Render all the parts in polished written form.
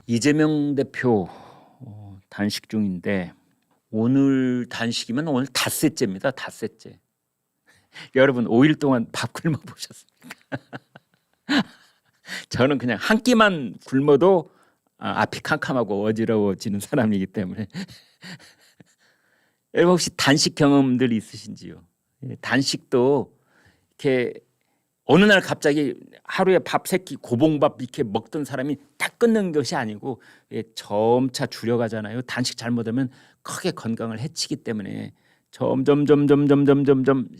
이재명 대표 단식 중인데 오늘 단식이면 오늘 닷새째입니다. 닷새째. 여러분 5일 동안 밥 굶어 보셨습니까? 저는 그냥 한 끼만 굶어도 앞이 캄캄하고 어지러워지는 사람이기 때문에 여러분 혹시 단식 경험들 있으신지요? 단식도 이렇게 어느 날 갑자기 하루에 밥 3끼 고봉밥 이렇게 먹던 사람이 딱 끊는 것이 아니고 점차 줄여가잖아요. 단식 잘못하면 크게 건강을 해치기 때문에 점점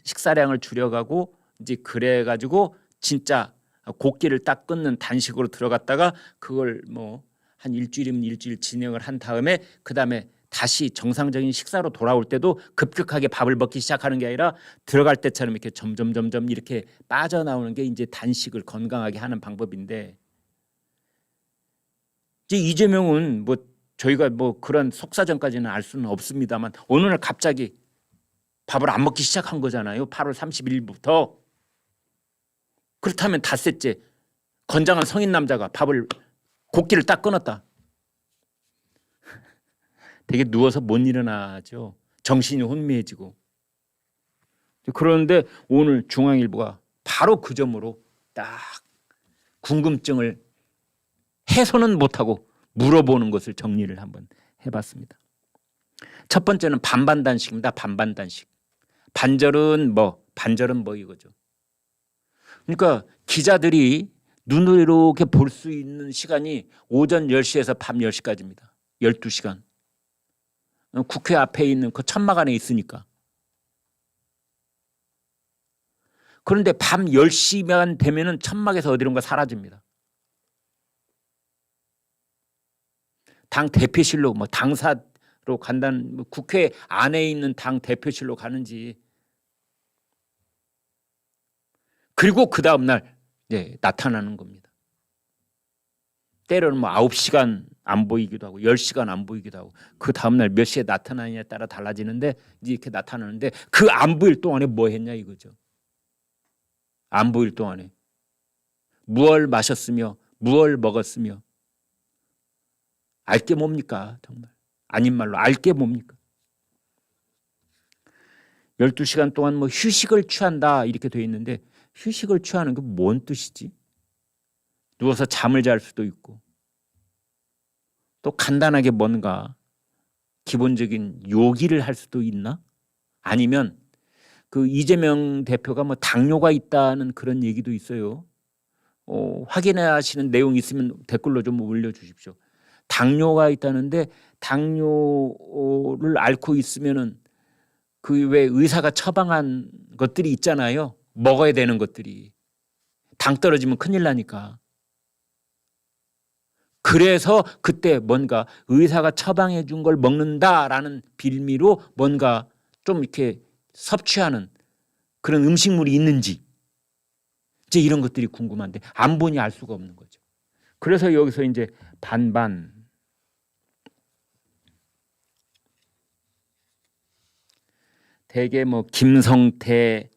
식사량을 줄여가고 이제 그래가지고 진짜 곡기를 딱 끊는 단식으로 들어갔다가 그걸 뭐 한 일주일이면 일주일 진행을 한 다음에 그 다음에 다시 정상적인 식사로 돌아올 때도 급격하게 밥을 먹기 시작하는 게 아니라 들어갈 때처럼 이렇게 점점 이렇게 빠져나오는 게 이제 단식을 건강하게 하는 방법인데, 이제 이재명은 뭐 저희가 뭐 그런 속사정까지는 알 수는 없습니다만 어느 날 갑자기 밥을 안 먹기 시작한 거잖아요. 8월 30일부터. 그렇다면 닷새째 건장한 성인 남자가 밥을 곡기를 딱 끊었다. 되게 누워서 못 일어나죠. 정신이 혼미해지고. 그런데 오늘 중앙일보가 바로 그 점으로 딱 궁금증을 해소는 못하고 물어보는 것을 정리를 한번 해봤습니다. 첫 번째는 반반 단식입니다. 반반 단식. 반절은 뭐 이거죠. 그러니까 기자들이 눈으로 이렇게 볼 수 있는 시간이 오전 10시에서 밤 10시까지입니다. 12시간. 국회 앞에 있는 그 천막 안에 있으니까. 그런데 밤 10시만 되면은 천막에서 어디론가 사라집니다. 당 대표실로 뭐 당사로 간다는, 뭐 국회 안에 있는 당 대표실로 가는지. 그리고 그 다음 날 나타나는 겁니다. 때로는 뭐 9시간 안 보이기도 하고 10시간 안 보이기도 하고 그 다음 날 몇 시에 나타나느냐에 따라 달라지는데 이제 이렇게 나타나는데 그 안 보일 동안에 뭐 했냐 이거죠. 안 보일 동안에 무얼 마셨으며 무얼 먹었으며 알게 뭡니까 정말. 아닌 말로 알게 뭡니까. 12시간 동안 뭐 휴식을 취한다 이렇게 돼 있는데 휴식을 취하는 게 뭔 뜻이지? 누워서 잠을 잘 수도 있고 또 간단하게 뭔가 기본적인 요기를 할 수도 있나? 아니면 그 이재명 대표가 뭐 당뇨가 있다는 그런 얘기도 있어요. 확인하시는 내용 있으면 댓글로 좀 올려주십시오. 당뇨가 있다는데 당뇨를 앓고 있으면은 그 왜 의사가 처방한 것들이 있잖아요. 먹어야 되는 것들이. 당 떨어지면 큰일 나니까. 그래서 그때 뭔가 의사가 처방해 준 걸 먹는다라는 빌미로 뭔가 좀 이렇게 섭취하는 그런 음식물이 있는지 이제 이런 것들이 궁금한데 안 보니 알 수가 없는 거죠. 그래서 여기서 이제 반반. 대개 뭐 김성태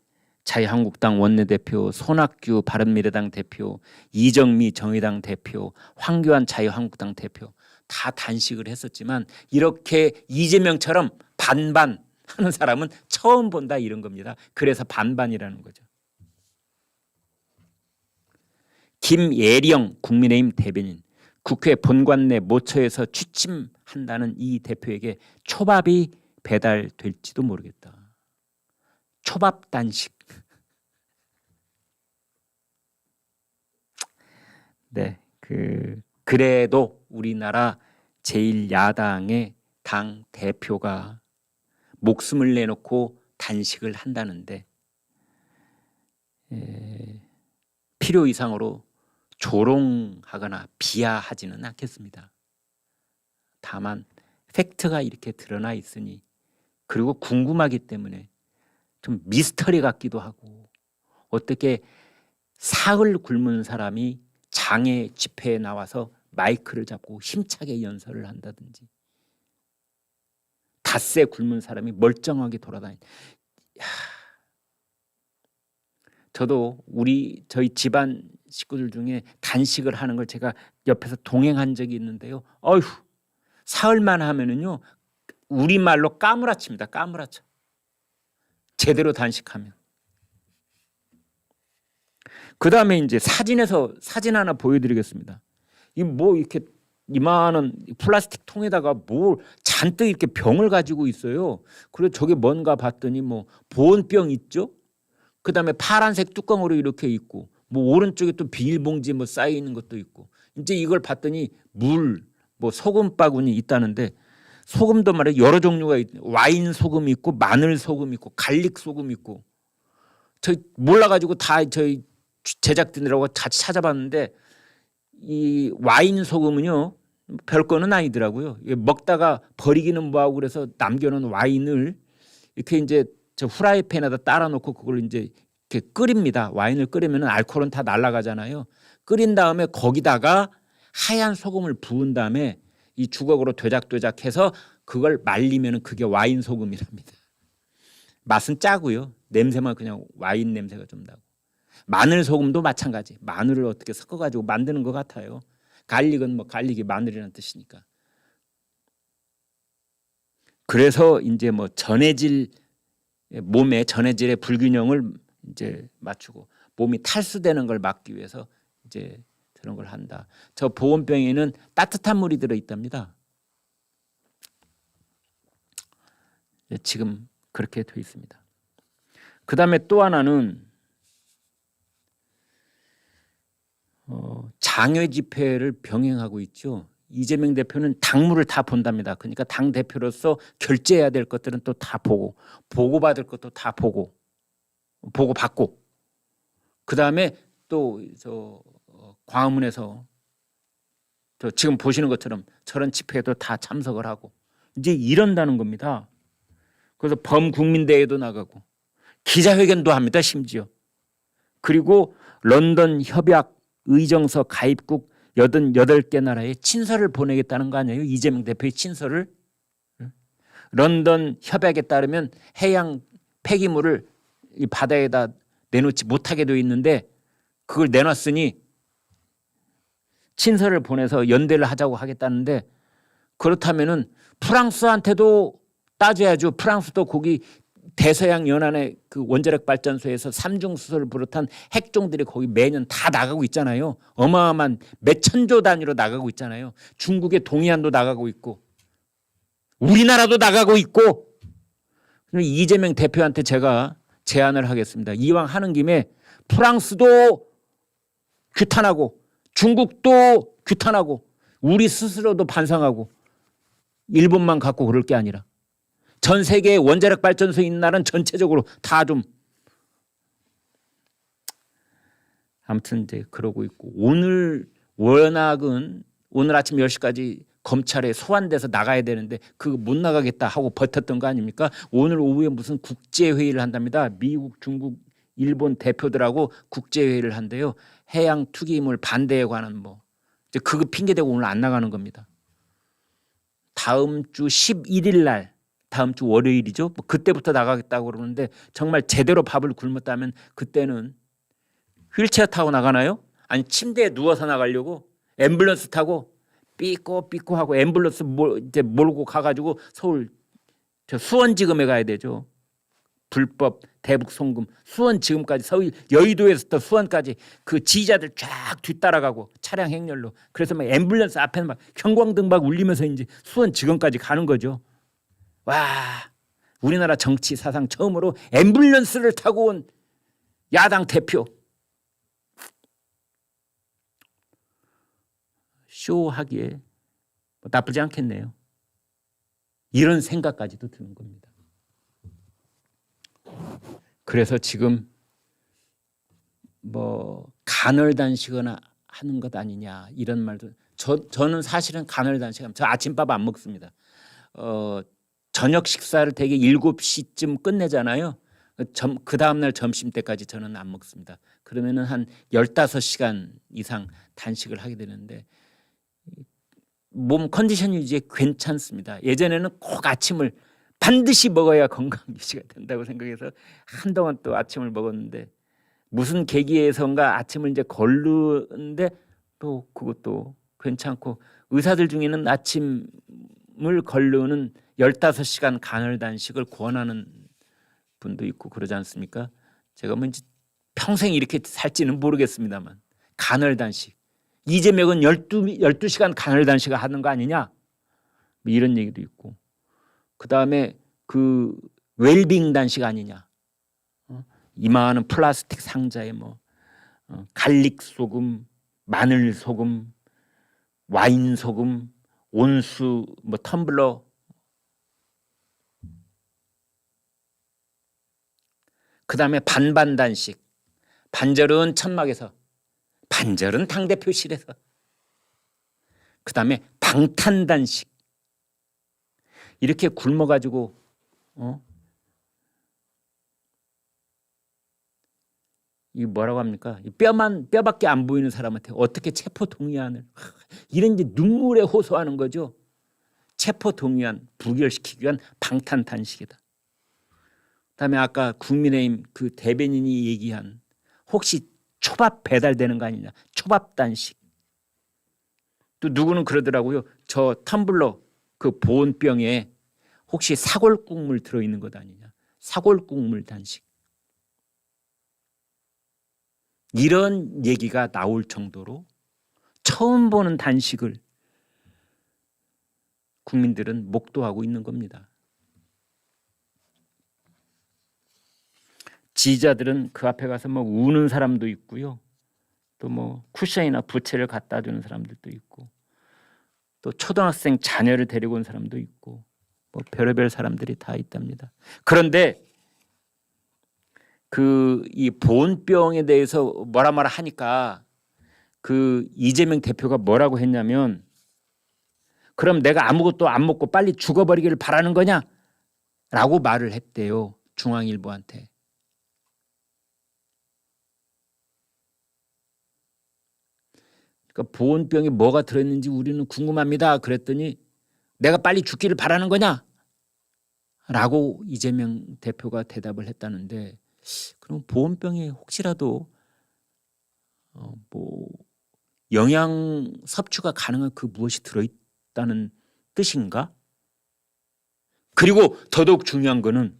자유한국당 원내대표, 손학규 바른미래당 대표, 이정미 정의당 대표, 황교안 자유한국당 대표 다 단식을 했었지만 이렇게 이재명처럼 반반 하는 사람은 처음 본다 이런 겁니다. 그래서 반반이라는 거죠. 김예령 국민의힘 대변인, 국회 본관 내 모처에서 취침한다는 이 대표에게 초밥이 배달될지도 모르겠다. 초밥 단식. 네, 그래도 우리나라 제1야당의 당 대표가 목숨을 내놓고 단식을 한다는데 필요 이상으로 조롱하거나 비하하지는 않겠습니다. 다만 팩트가 이렇게 드러나 있으니 그리고 궁금하기 때문에 좀 미스터리 같기도 하고 어떻게 사흘 굶은 사람이 장애 집회에 나와서 마이크를 잡고 힘차게 연설을 한다든지 닷새 굶은 사람이 멀쩡하게 돌아다니. 저도 저희 집안 식구들 중에 단식을 하는 걸 제가 옆에서 동행한 적이 있는데요. 어휴, 사흘만 하면은요, 우리말로 까무라칩니다. 까무라쳐. 제대로 단식하면. 그 다음에 이제 사진 하나 보여드리겠습니다. 이 뭐 이렇게 이만한 플라스틱 통에다가 뭘 잔뜩 이렇게 병을 가지고 있어요. 그래서 저게 뭔가 봤더니 뭐 보온병 있죠? 그 다음에 파란색 뚜껑으로 이렇게 있고, 뭐 오른쪽에 또 비닐봉지 뭐 쌓여 있는 것도 있고, 이제 이걸 봤더니 물, 뭐 소금 바구니 있다는데, 소금도 말이야 여러 종류가 와인 소금 있고 마늘 소금 있고 갈릭 소금 있고, 저희 몰라가지고 다 저희 제작진들하고 같이 찾아봤는데 이 와인 소금은요 별거는 아니더라고요. 먹다가 버리기는 뭐하고 그래서 남겨놓은 와인을 이렇게 이제 저 후라이팬에다 따라 놓고 그걸 이제 이렇게 끓입니다. 와인을 끓이면 알코올은 다 날아가잖아요. 끓인 다음에 거기다가 하얀 소금을 부은 다음에 이 주걱으로 되작되작해서 그걸 말리면 그게 와인 소금이랍니다. 맛은 짜고요. 냄새만 그냥 와인 냄새가 좀 나고. 마늘 소금도 마찬가지. 마늘을 어떻게 섞어가지고 만드는 것 같아요. 갈릭은 뭐 갈릭이 마늘이라는 뜻이니까. 그래서 이제 뭐 전해질 몸의 전해질의 불균형을 이제 맞추고 몸이 탈수되는 걸 막기 위해서 이제 그런 걸 한다. 저 보온병에는 따뜻한 물이 들어 있답니다. 지금 그렇게 돼 있습니다. 그 다음에 또 하나는 장외 집회를 병행하고 있죠. 이재명 대표는 당무를 다 본답니다. 그러니까 당 대표로서 결제해야 될 것들은 또 다 보고받을 것도 다 보고받고, 그 다음에 또 저 광화문에서 저 지금 보시는 것처럼 저런 집회에도 다 참석을 하고 이제 이런다는 겁니다. 그래서 범국민대회도 나가고 기자회견도 합니다. 심지어. 그리고 런던 협약 의정서 가입국 88개 나라에 친서를 보내겠다는 거 아니에요? 이재명 대표의 친서를. 런던 협약에 따르면 해양 폐기물을 이 바다에다 내놓지 못하게 되어 있는데 그걸 내놨으니 친서를 보내서 연대를 하자고 하겠다는데, 그렇다면은 프랑스한테도 따져야죠. 프랑스도 거기 대서양 연안의 그 원자력 발전소에서 삼중 수소를 비롯한 핵종들이 거기 매년 다 나가고 있잖아요. 어마어마한 몇 천조 단위로 나가고 있잖아요. 중국의 동해안도 나가고 있고 우리나라도 나가고 있고. 이재명 대표한테 제가 제안을 하겠습니다. 이왕 하는 김에 프랑스도 규탄하고 중국도 규탄하고 우리 스스로도 반성하고, 일본만 갖고 그럴 게 아니라 전 세계에 원자력 발전소 있는 나라는 전체적으로 다 좀. 아무튼 이제 그러고 있고, 오늘 워낙은 오늘 아침 10시까지 검찰에 소환돼서 나가야 되는데 그거 못 나가겠다 하고 버텼던 거 아닙니까? 오늘 오후에 무슨 국제회의를 한답니다. 미국, 중국, 일본 대표들하고 국제회의를 한대요. 해양 투기물 반대에 관한 뭐 이제 그거 핑계대고 오늘 안 나가는 겁니다. 다음 주 11일 날, 다음 주 월요일이죠. 뭐 그때부터 나가겠다고 그러는데 정말 제대로 밥을 굶었다면 그때는 휠체어 타고 나가나요? 아니 침대에 누워서 나가려고 앰뷸런스 타고 삐꼬삐꼬 하고 앰뷸런스 이제 몰고 가가지고 서울 저 수원지검에 가야 되죠. 불법 대북 송금 수원지검까지, 서울 여의도에서부터 수원까지 그 지휘자들 쫙 뒤따라가고 차량 행렬로. 그래서 막 앰뷸런스 앞에는 막 형광등 막 울리면서 이제 수원지검까지 가는 거죠. 와, 우리나라 정치 사상 처음으로 앰뷸런스를 타고 온 야당 대표. 쇼하기에 나쁘지 않겠네요. 이런 생각까지도 드는 겁니다. 그래서 지금 뭐 간헐단식이나 하는 것 아니냐 이런 말도, 저는 사실은 간헐단식, 저 아침밥 안 먹습니다. 저녁 식사를 대개 7시쯤 끝내잖아요. 그 다음날 점심 때까지 저는 안 먹습니다. 그러면은 한 15시간 이상 단식을 하게 되는데 몸 컨디션 유지에 괜찮습니다. 예전에는 꼭 아침을 반드시 먹어야 건강 유지가 된다고 생각해서 한동안 또 아침을 먹었는데 무슨 계기에선가 아침을 이제 걸르는데 또 그것도 괜찮고, 의사들 중에는 아침을 걸르는 15시간 간헐 단식을 권하는 분도 있고 그러지 않습니까? 제가 뭐 이제 평생 이렇게 살지는 모르겠습니다만, 간헐 단식, 이재명은 12시간 간헐 단식을 하는 거 아니냐, 뭐 이런 얘기도 있고, 그 다음에 그 웰빙 단식 아니냐, 이만한 플라스틱 상자에 뭐 갈릭 소금, 마늘 소금, 와인 소금, 온수, 뭐 텀블러, 그 다음에 반반 단식, 반절은 천막에서, 반절은 당대표실에서, 그 다음에 방탄 단식, 이렇게 굶어가지고 이 뭐라고 합니까? 뼈밖에 안 보이는 사람한테 어떻게 체포 동의안을, 이런 이제 눈물에 호소하는 거죠. 체포 동의안 부결시키기 위한 방탄 단식이다. 그다음에 아까 국민의힘 그 대변인이 얘기한 혹시 초밥 배달되는 거 아니냐, 초밥 단식. 또 누구는 그러더라고요. 저 텀블러 그 보온병에 혹시 사골국물 들어있는 것 아니냐, 사골국물 단식. 이런 얘기가 나올 정도로 처음 보는 단식을 국민들은 목도하고 있는 겁니다. 지지자들은 그 앞에 가서 뭐 우는 사람도 있고요, 또 뭐 쿠션이나 부채를 갖다 주는 사람들도 있고, 또 초등학생 자녀를 데리고 온 사람도 있고, 뭐 별의별 사람들이 다 있답니다. 그런데 그 이 보온병에 대해서 뭐라 하니까 그 이재명 대표가 뭐라고 했냐면, 그럼 내가 아무것도 안 먹고 빨리 죽어버리기를 바라는 거냐? 라고 말을 했대요. 중앙일보한테. 그러니까 보온병에 뭐가 들어있는지 우리는 궁금합니다. 그랬더니 내가 빨리 죽기를 바라는 거냐? 라고 이재명 대표가 대답을 했다는데, 그럼 보온병에 혹시라도 뭐 영양 섭취가 가능한 그 무엇이 들어있다는 뜻인가? 그리고 더더욱 중요한 거는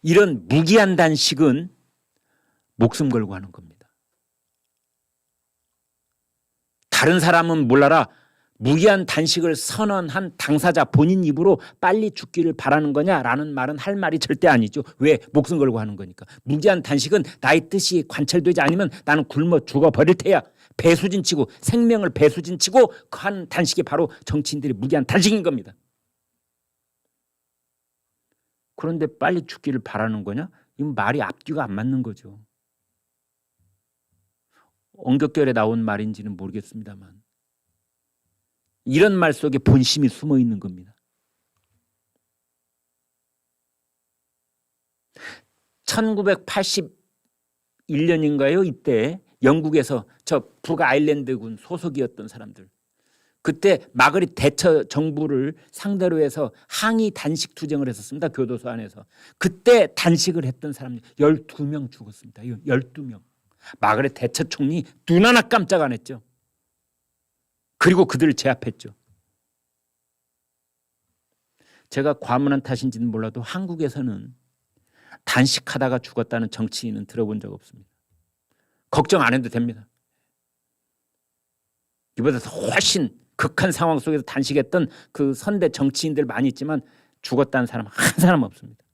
이런 무기한 단식은 목숨 걸고 하는 겁니다. 다른 사람은 몰라라, 무기한 단식을 선언한 당사자 본인 입으로 빨리 죽기를 바라는 거냐라는 말은 할 말이 절대 아니죠. 왜? 목숨 걸고 하는 거니까. 무기한 단식은 나의 뜻이 관철되지 않으면 나는 굶어 죽어버릴 테야. 배수진치고, 생명을 배수진치고 한 단식이 바로 정치인들이 무기한 단식인 겁니다. 그런데 빨리 죽기를 바라는 거냐? 이건 말이 앞뒤가 안 맞는 거죠. 언격결에 나온 말인지는 모르겠습니다만 이런 말 속에 본심이 숨어 있는 겁니다. 1981년인가요? 이때 영국에서 저 북아일랜드군 소속이었던 사람들, 그때 마그릿 대처 정부를 상대로 해서 항의 단식 투쟁을 했었습니다. 교도소 안에서. 그때 단식을 했던 사람 12명 죽었습니다. 12명. 마그릿 대처 총리 눈 하나 깜짝 안 했죠. 그리고 그들을 제압했죠. 제가 과문한 탓인지는 몰라도 한국에서는 단식하다가 죽었다는 정치인은 들어본 적 없습니다. 걱정 안 해도 됩니다. 이보다 훨씬 극한 상황 속에서 단식했던 그 선대 정치인들 많이 있지만 죽었다는 사람 한 사람 없습니다.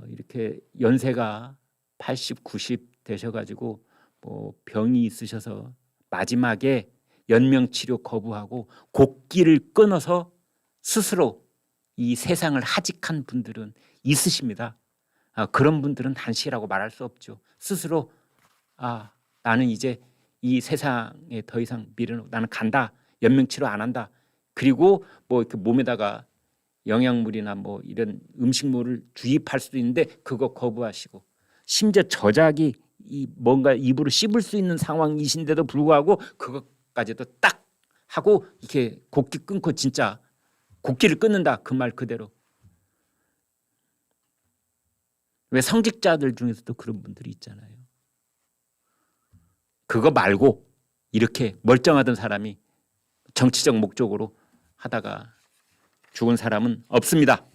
이렇게 연세가 80, 90 되셔가지고 뭐 병이 있으셔서 마지막에 연명치료 거부하고 곡기를 끊어서 스스로 이 세상을 하직한 분들은 있으십니다. 그런 분들은 단식이라고 말할 수 없죠. 스스로 나는 이제 이 세상에 더 이상 미련, 나는 간다, 연명치료 안 한다. 그리고 뭐 이렇게 몸에다가 영양물이나 뭐 이런 음식물을 주입할 수도 있는데 그거 거부하시고, 심지어 저작이 뭔가 입으로 씹을 수 있는 상황이신데도 불구하고 그것까지도 딱 하고 이렇게 곡기 끊고 진짜 곡기를 끊는다, 그 말 그대로. 왜 성직자들 중에서도 그런 분들이 있잖아요. 그거 말고 이렇게 멀쩡하던 사람이 정치적 목적으로 하다가 죽은 사람은 없습니다.